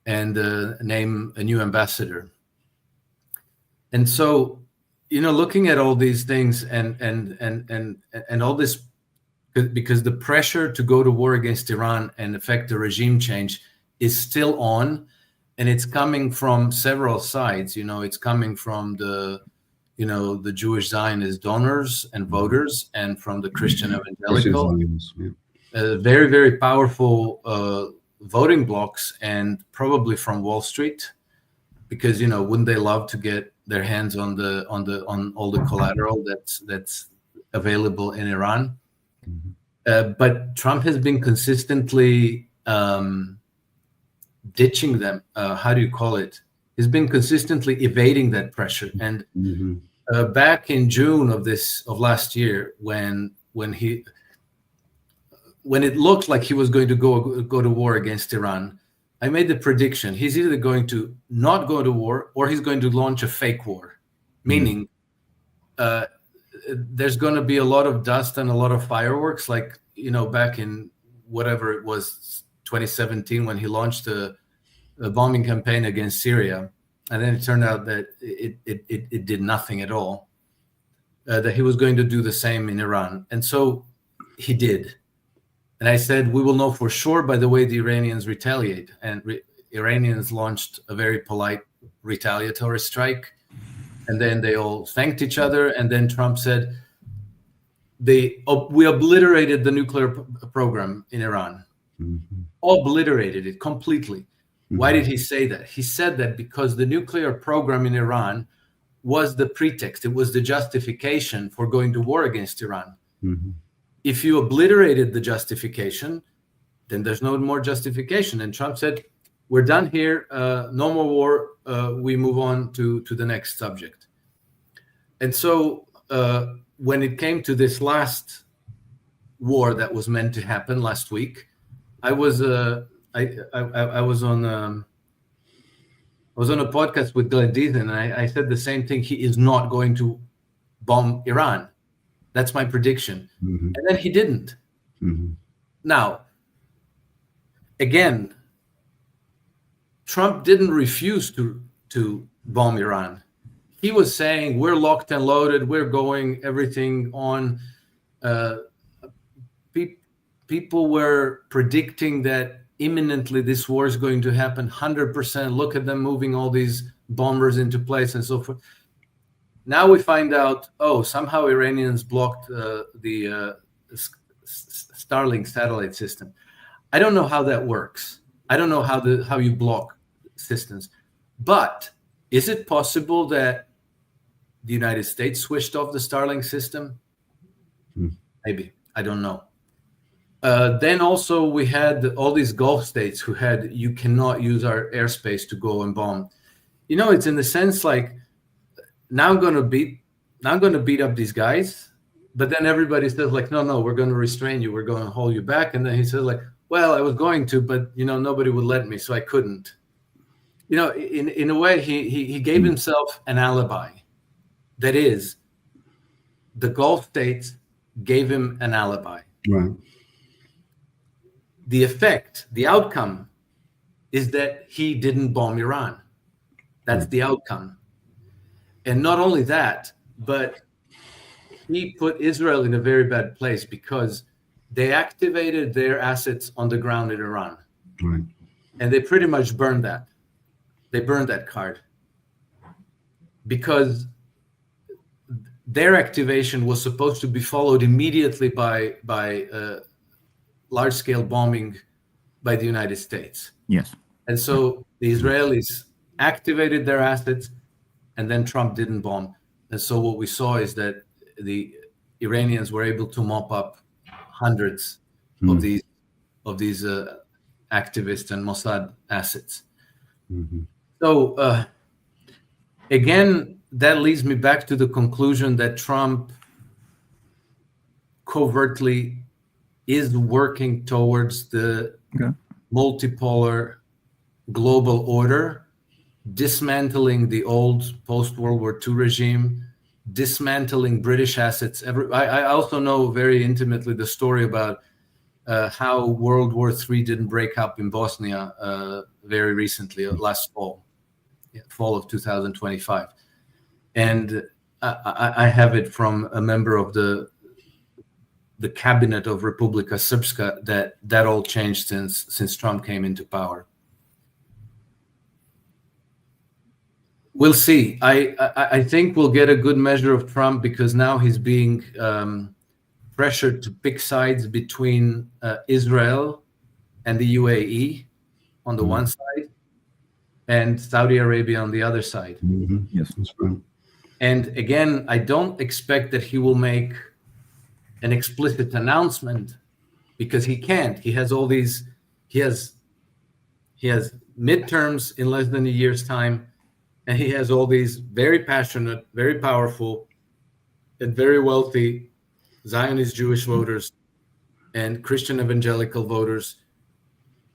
and name a new ambassador. And so, looking at all these things and all this, because the pressure to go to war against Iran and effect a regime change is still on, and it's coming from several sides. It's coming from the Jewish Zionist donors and voters, and from the Christian evangelical, very, very powerful voting blocks, and probably from Wall Street, because wouldn't they love to get their hands on all the collateral that's available in Iran? But Trump has been consistently ditching them. How do you call it? He's been consistently evading that pressure. And back in June of last year, when it looked like he was going to go to war against Iran, I made the prediction: he's either going to not go to war, or he's going to launch a fake war, meaning there's going to be a lot of dust and a lot of fireworks, like back in whatever it was, 2017, when he launched a bombing campaign against Syria, and then it turned out that it did nothing at all. That he was going to do the same in Iran, and so he did. And I said, we will know for sure by the way the Iranians retaliate. And Iranians launched a very polite retaliatory strike, and then they all thanked each other. And then Trump said, we obliterated the nuclear program in Iran. Obliterated it completely. Why did he say that? He said that because the nuclear program in Iran was the pretext. It was the justification for going to war against Iran. If you obliterated the justification, then there's no more justification. And Trump said, we're done here. No more war. We move on to the next subject. And so when it came to this last war that was meant to happen last week, I was on a podcast with Glenn Deason, and I said the same thing. He is not going to bomb Iran. That's my prediction. And then he didn't. Now, again, Trump didn't refuse to bomb Iran. He was saying, we're locked and loaded. We're going everything on. People were predicting that imminently this war is going to happen, 100%. Look at them moving all these bombers into place and so forth. Now we find out, somehow Iranians blocked the Starlink satellite system. I don't know how that works. I don't know how you block systems. But is it possible that the United States switched off the Starlink system? Maybe. I don't know. Then also we had all these Gulf states who had, you cannot use our airspace to go and bomb. It's in the sense like, now I'm going to beat up these guys, but then everybody says like, no, we're going to restrain you. We're going to hold you back. And then he says like, well, I was going to, but nobody would let me, so I couldn't. In a way, he gave himself an alibi. That is, the Gulf states gave him an alibi. Right. The effect, the outcome, is that he didn't bomb Iran. That's the outcome. And not only that, but he put Israel in a very bad place because they activated their assets on the ground in Iran. Right. And they pretty much burned that. They burned that card because their activation was supposed to be followed immediately by large-scale bombing by the United States. Yes. And so the Israelis activated their assets, and then Trump didn't bomb. And so what we saw is that the Iranians were able to mop up hundreds of these activists and Mossad assets. So again, that leads me back to the conclusion that Trump covertly is working towards the multipolar global order dismantling the old post-World War II regime, dismantling British assets. I also know very intimately the story about how World War III didn't break up in Bosnia very recently, last fall of 2025. And I have it from a member of the cabinet of Republika Srpska that all changed since Trump came into power. We'll see. I think we'll get a good measure of Trump because now he's being pressured to pick sides between Israel and the UAE on the one side and Saudi Arabia on the other side. Yes, that's right. And again, I don't expect that he will make an explicit announcement because he can't. He has all these, he has midterms in less than a year's time, and he has all these very passionate, very powerful, and very wealthy Zionist Jewish voters and Christian evangelical voters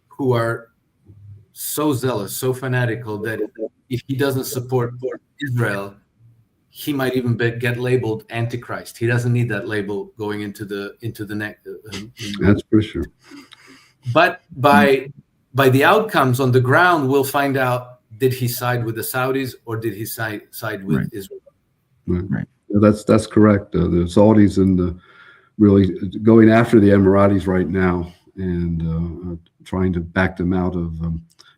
who are so zealous, so fanatical that if he doesn't support Israel, he might even get labeled Antichrist. He doesn't need that label going into the next. That's for sure. But by the outcomes on the ground, we'll find out: did he side with the Saudis or did he side with Israel? Right. That's correct. The Saudis really going after the Emiratis right now and trying to back them out of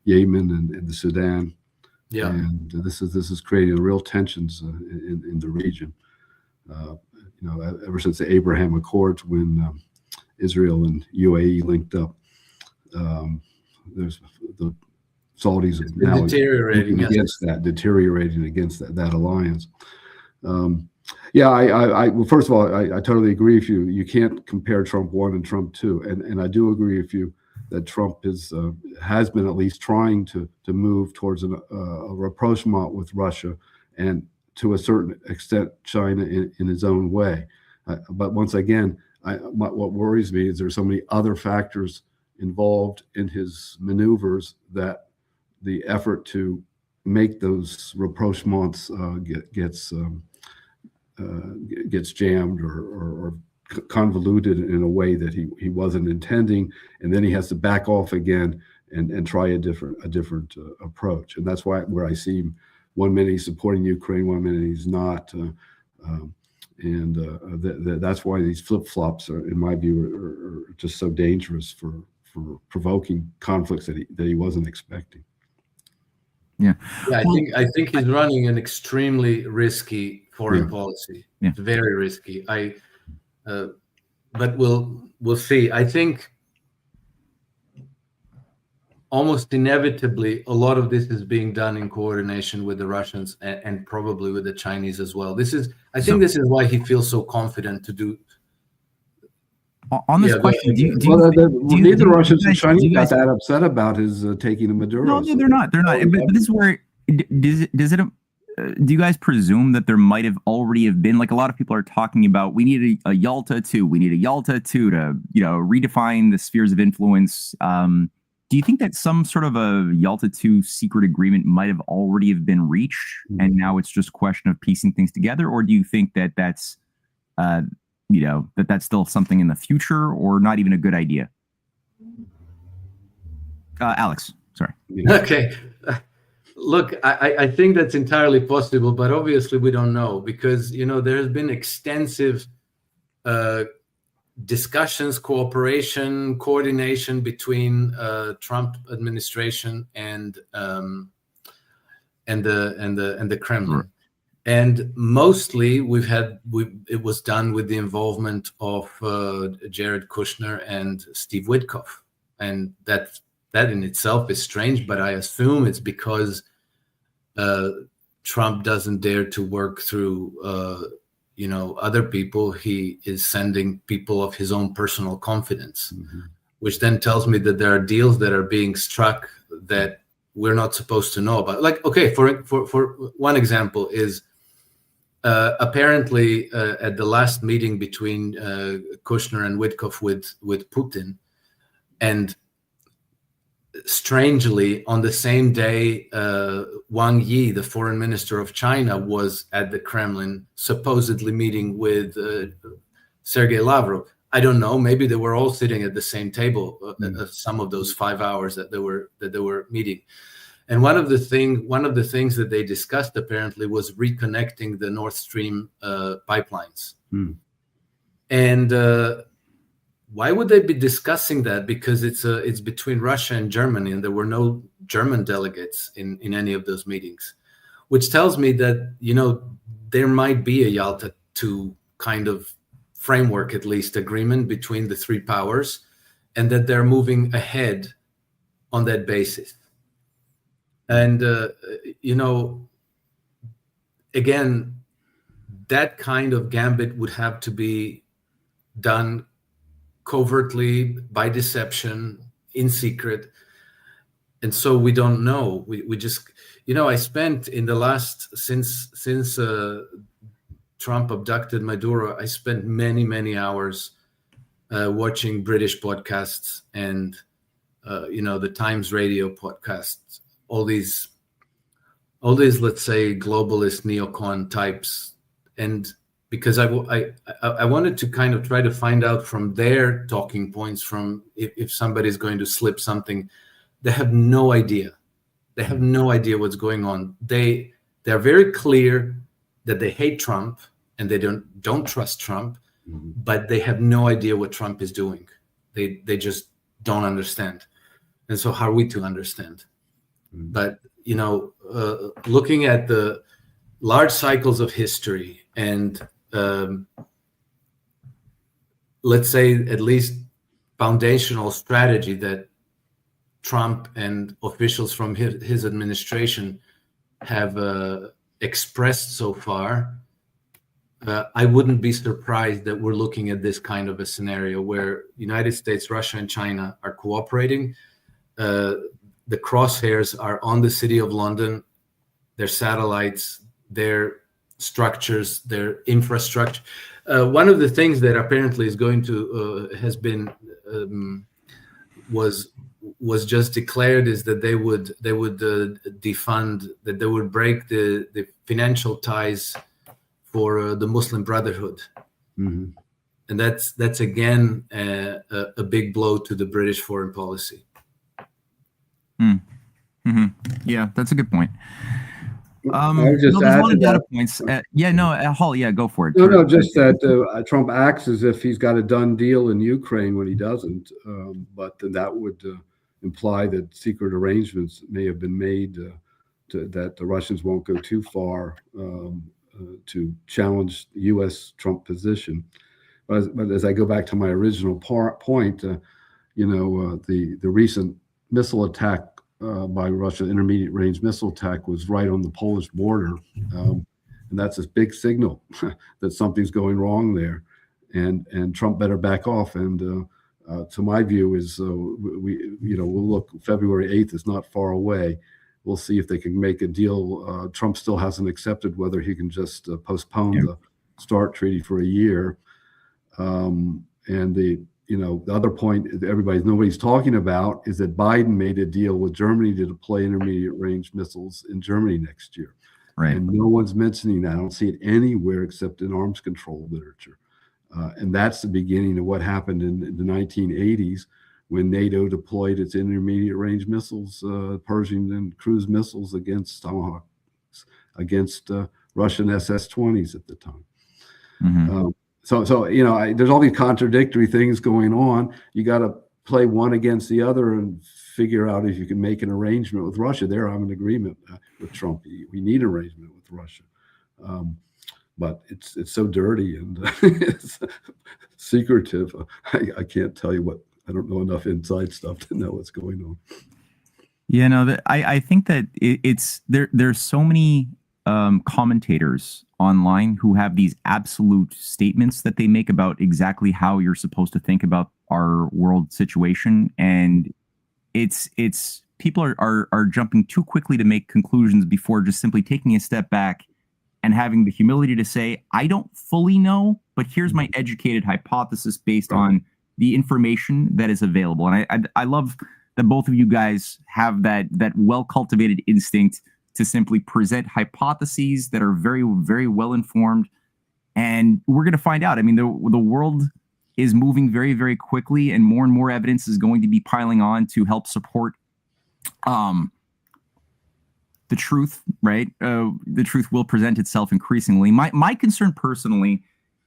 Yemen and the Sudan. Yeah, and this is creating real tensions in the region. Ever since the Abraham Accords, when Israel and UAE linked up, there's the Saudis are now deteriorating against that alliance. Well, first of all, I totally agree with you. You can't compare Trump 1 and Trump 2, and I do agree with you that Trump has been at least trying to move towards a rapprochement with Russia and to a certain extent China in his own way. But once again, what worries me is there's so many other factors involved in his maneuvers that the effort to make those rapprochements gets jammed or convoluted in a way that he wasn't intending, and then he has to back off again and try a different approach. And that's where I see him 1 minute he's supporting Ukraine, 1 minute he's not, that's why these flip-flops are, in my view, are just so dangerous for provoking conflicts that he wasn't expecting. Yeah, I think he's running an extremely risky foreign policy. Yeah. It's very risky. But we'll see. I think almost inevitably a lot of this is being done in coordination with the Russians and probably with the Chinese as well. This is why he feels so confident to do. On this question, neither Russians and Chinese got that upset about his taking the Maduro. No, they're not. They're not. But this is where do you guys presume that there might have already have been, like a lot of people are talking about, we need a Yalta 2, we need a Yalta 2 to redefine the spheres of influence. Do you think that some sort of a Yalta 2 secret agreement might have already have been reached, and now it's just a question of piecing things together, or do you think that that's that's still something in the future, or not even a good idea? Alex, sorry. Okay. Look, I think that's entirely possible, but obviously we don't know because, there has been extensive discussions, cooperation, coordination between Trump administration and the Kremlin. Right. And mostly it was done with the involvement of Jared Kushner and Steve Witkoff. And that in itself is strange, but I assume it's because Trump doesn't dare to work through other people. He is sending people of his own personal confidence, which then tells me that there are deals that are being struck that we're not supposed to know about. Like, okay, for one example is apparently at the last meeting between Kushner and Witkoff with Putin, and strangely, on the same day, Wang Yi, the foreign minister of China, was at the Kremlin, supposedly meeting with Sergei Lavrov. I don't know. Maybe they were all sitting at the same table some of those 5 hours that they were meeting. And one of the things that they discussed apparently was reconnecting the Nord Stream pipelines. And why would they be discussing that? Because it's between Russia and Germany, and there were no German delegates in any of those meetings, which tells me that, you know, there might be a Yalta II kind of framework, at least agreement between the three powers, and that they're moving ahead on that basis. And, you know, again, that kind of gambit would have to be done covertly, by deception, in secret. And so we don't know. We just, you know, I spent in the last, since Trump abducted Maduro, I spent many hours watching British podcasts and, you know, the Times Radio podcasts, all these, let's say, globalist neocon types. And because I wanted to kind of try to find out from their talking points, from if somebody's going to slip something. They have no idea. They have no idea what's going on. They're very clear that they hate Trump and they don't trust Trump, but they have no idea what Trump is doing. They just don't understand. And so how are we to understand? But, you know, looking at the large cycles of history and let's say at least foundational strategy that Trump and officials from his administration have expressed so far, I wouldn't be surprised that we're looking at this kind of a scenario where United States, Russia, and China are cooperating. The crosshairs are on the City of London, their satellites, their structures, their infrastructure. One of the things that apparently is going to has been was just declared is that they would defund, that they would break the financial ties for the Muslim Brotherhood, and that's again a big blow to the British foreign policy. Yeah, that's a good point. I just there's a lot of data points. Hall, go for it. No, just that Trump acts as if he's got a done deal in Ukraine when he doesn't. But then that would imply that secret arrangements may have been made that the Russians won't go too far to challenge the U.S. Trump position. But as I go back to my original point, the recent missile attack by Russia, intermediate range missile attack, was right on the Polish border. And that's a big signal that something's going wrong there. And Trump better back off. And to my view is we'll look, February 8th is not far away. We'll see if they can make a deal. Trump still hasn't accepted whether he can just postpone the START treaty for a year. And the other point nobody's talking about is that Biden made a deal with Germany to deploy intermediate range missiles in Germany next year. Right. And no one's mentioning that. I don't see it anywhere except in arms control literature. And that's the beginning of what happened in the 1980s when NATO deployed its intermediate range missiles, Pershing and cruise missiles against Tomahawks, against Russian SS-20s at the time. So there's all these contradictory things going on. You got to play one against the other and figure out if you can make an arrangement with Russia. There, I'm in agreement with Trump. We need an arrangement with Russia. But it's so dirty and it's secretive. I can't tell you what. I don't know enough inside stuff to know what's going on. Yeah, no, I think that it's there's so many commentators online who have these absolute statements that they make about exactly how you're supposed to think about our world situation, and it's people are jumping too quickly to make conclusions before just simply taking a step back and having the humility to say, I don't fully know, but here's my educated hypothesis based on the information that is available. And I love that both of you guys have that well-cultivated instinct to simply present hypotheses that are very, very well-informed. And we're going to find out. I mean, the world is moving very, very quickly, and more evidence is going to be piling on to help support the truth, right? The truth will present itself increasingly. My concern personally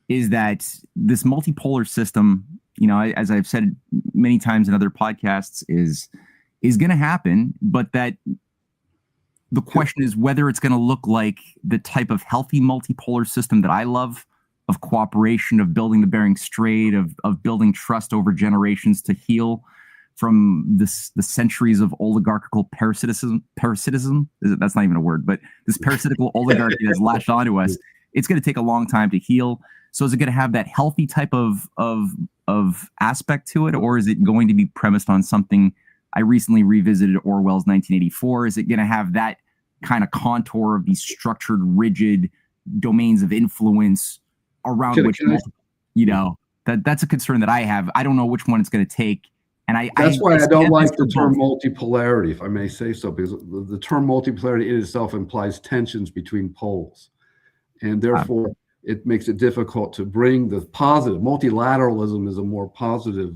is that this multipolar system, you know, as I've said many times in other podcasts, is going to happen, but that the question is whether it's going to look like the type of healthy multipolar system that I love, of cooperation, of building the Bering Strait, of building trust over generations to heal from the centuries of oligarchical parasitism. That's not even a word, but this parasitical oligarchy that's latched onto us. It's going to take a long time to heal. So is it going to have that healthy type of aspect to it, or is it going to be premised on something? I recently revisited Orwell's 1984. Is it going to have that kind of contour of these structured, rigid domains of influence around that's a concern that I have. I don't know which one it's going to take. And that's why I don't like the term multipolarity, if I may say so, because the term multipolarity in itself implies tensions between poles. And therefore, it makes it difficult to bring the positive. Multilateralism is a more positive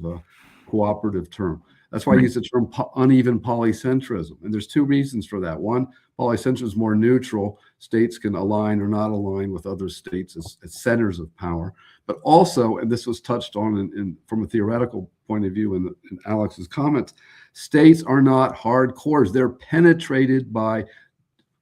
cooperative term. That's why I use the term uneven polycentrism. And there's two reasons for that. One, polycentrism is more neutral. States can align or not align with other states as centers of power. But also, and this was touched on from a theoretical point of view in Alex's comments, states are not hard cores. They're penetrated by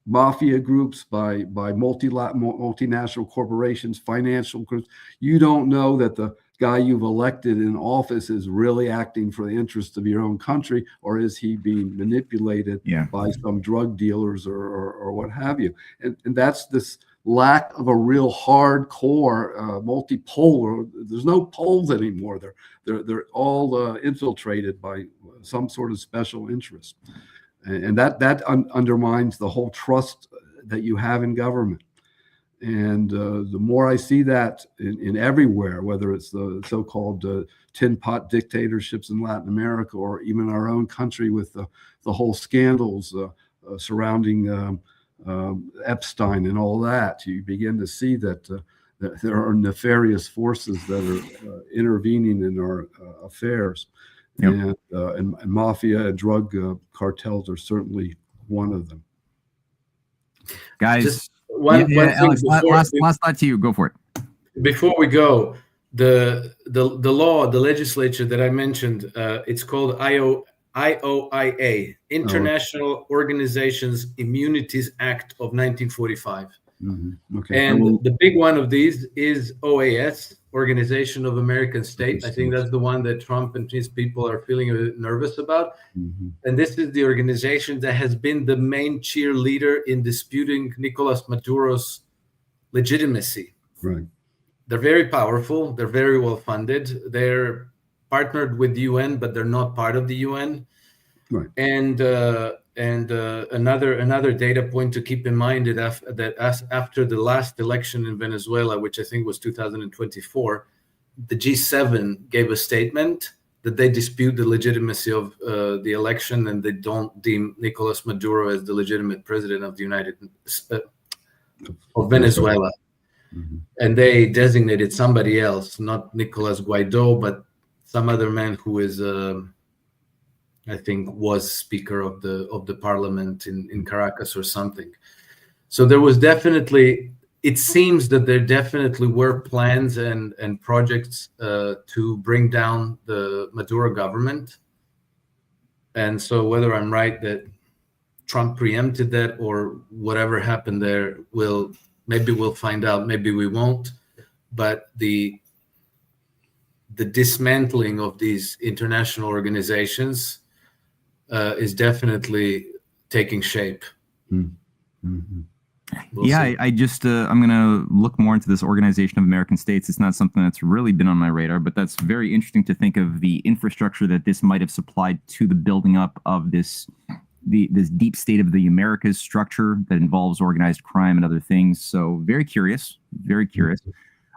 mafia groups, by multinational corporations, financial groups. You don't know that the guy you've elected in office is really acting for the interests of your own country, or is he being manipulated by some drug dealers or what have you? And that's this lack of a real hardcore multipolar. There's no poles anymore. They're all infiltrated by some sort of special interest, and that undermines the whole trust that you have in government. And the more I see that in everywhere, whether it's the so-called tin pot dictatorships in Latin America, or even our own country with the whole scandals surrounding Epstein and all that, you begin to see that there are nefarious forces that are intervening in our affairs. Yep. And mafia and drug cartels are certainly one of them. Guys, one thing, Alex, last thought to you. Go for it. Before we go, the law, the legislature that I mentioned, it's called IOIA, International Organizations Immunities Act of 1945. Mm-hmm. Okay. And the big one of these is OAS, Organization of American States. I think that's the one that Trump and his people are feeling a bit nervous about. Mm-hmm. And this is the organization that has been the main cheerleader in disputing Nicolas Maduro's legitimacy. Right. They're very powerful. They're very well funded. They're partnered with the UN, but they're not part of the UN. Right. And another data point to keep in mind that after the last election in Venezuela, which I think was 2024, the G7 gave a statement that they dispute the legitimacy of the election, and they don't deem Nicolas Maduro as the legitimate president of the of Venezuela. Mm-hmm. And they designated somebody else, not Nicolas Guaido, but some other man who is I think was Speaker of the Parliament in Caracas or something. So there was definitely, it seems that there definitely were plans and projects to bring down the Maduro government. And so whether I'm right that Trump preempted that or whatever happened there, maybe we'll find out, maybe we won't. But the dismantling of these international organizations is definitely taking shape. Mm-hmm. I just I'm gonna look more into this Organization of American States. It's not something that's really been on my radar, but that's very interesting to think of the infrastructure that this might have supplied to the building up of this deep state of the Americas structure that involves organized crime and other things. So very curious.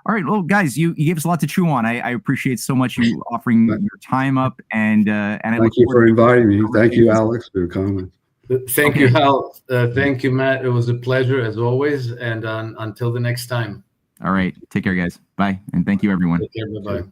All right, well, guys, you gave us a lot to chew on. I appreciate so much you offering your time up, and I thank you for inviting me. Thank you, Alex, for your comments. Thank you, Hal. Thank you, Matt. It was a pleasure as always. And until the next time. All right, take care, guys. Bye, and thank you, everyone. Take care. Bye-bye.